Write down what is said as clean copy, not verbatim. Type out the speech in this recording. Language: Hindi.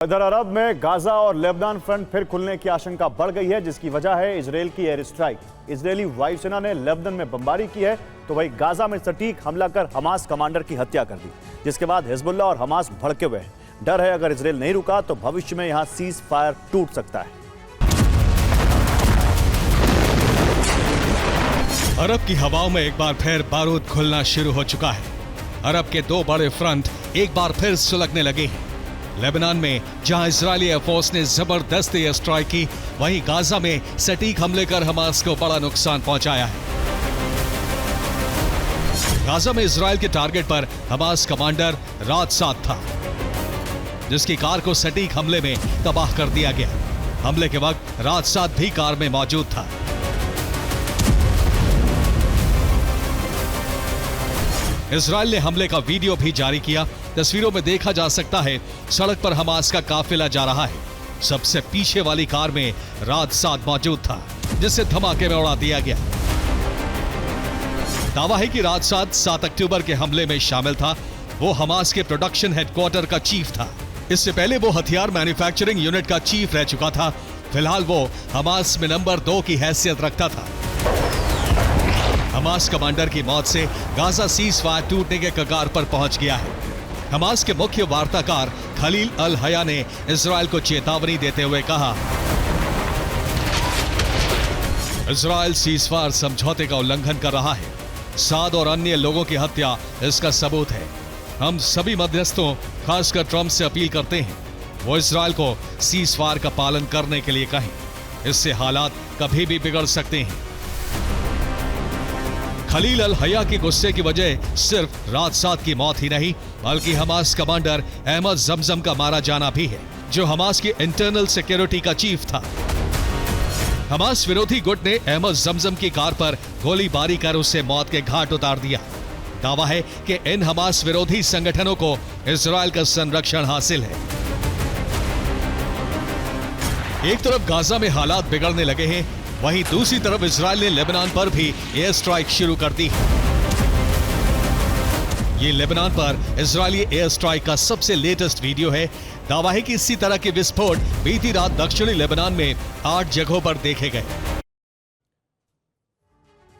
इधर अरब में गाजा और लेबनान फ्रंट फिर खुलने की आशंका बढ़ गई है, जिसकी वजह है इजरायल की एयर स्ट्राइक। इजरायली वायुसेना ने लेबनान में बमबारी की है तो वही गाजा में सटीक हमला कर हमास कमांडर की हत्या कर दी, जिसके बाद हिजबुल्लाह और हमास भड़के हुए हैं। डर है अगर इजरायल नहीं रुका तो भविष्य में यहां सीज फायर टूट सकता है। अरब की हवाओं में एक बार फिर बारूद खुलना शुरू हो चुका है। अरब के दो बड़े फ्रंट एक बार फिर सुलगने लगे हैं। लेबनान में जहां इजरायली एयरफोर्स ने जबरदस्त एयर स्ट्राइक की, वहीं गाजा में सटीक हमले कर हमास को बड़ा नुकसान पहुंचाया है। गाजा में इजरायल के टारगेट पर हमास कमांडर रात साथ था, जिसकी कार को सटीक हमले में तबाह कर दिया गया। हमले के वक्त रात साथ भी कार में मौजूद था। इजरायल ने हमले का वीडियो भी जारी किया। तस्वीरों में देखा जा सकता है सड़क पर हमास का काफिला जा रहा है। सबसे पीछे वाली कार में रात साथ मौजूद था, जिसे धमाके में उड़ा दिया गया। दावा है कि रात साथ 7 अक्टूबर के हमले में शामिल था। वो हमास के प्रोडक्शन हेडक्वार्टर का चीफ था। इससे पहले वो हथियार मैन्युफैक्चरिंग यूनिट का चीफ रह चुका था। फिलहाल वो हमास में नंबर 2 की हैसियत रखता था। हमास कमांडर की मौत से गाजा सीज फायर टूटने के कगार पर पहुंच गया है। हमास के मुख्य वार्ताकार खलील अल हया ने इजरायल को चेतावनी देते हुए कहा, इजरायल सीज फायर समझौते का उल्लंघन कर रहा है। साद और अन्य लोगों की हत्या इसका सबूत है। हम सभी मध्यस्थों, खासकर ट्रंप से अपील करते हैं वो इजरायल को सीज फायर का पालन करने के लिए कहें। इससे हालात कभी भी बिगड़ सकते हैं। खलील अल हया के गुस्से की वजह सिर्फ रात साथ की मौत ही नहीं, बल्कि हमास कमांडर अहमद जमजम का मारा जाना भी है, जो हमास की इंटरनल सिक्योरिटी का चीफ था। हमास विरोधी गुट ने अहमद जमजम की कार पर गोलीबारी कर उसे मौत के घाट उतार दिया। दावा है कि इन हमास विरोधी संगठनों को इजरायल का संरक्षण हासिल है। एक तरफ गाजा में हालात बिगड़ने लगे हैं, वहीं दूसरी तरफ इजरायल ने लेबनान पर भी एयर स्ट्राइक शुरू कर दी है। ये लेबनान पर इजरायली एयर स्ट्राइक का सबसे लेटेस्ट वीडियो है। दावा है कि इसी तरह के विस्फोट बीती रात दक्षिणी लेबनान में 8 जगहों पर देखे गए।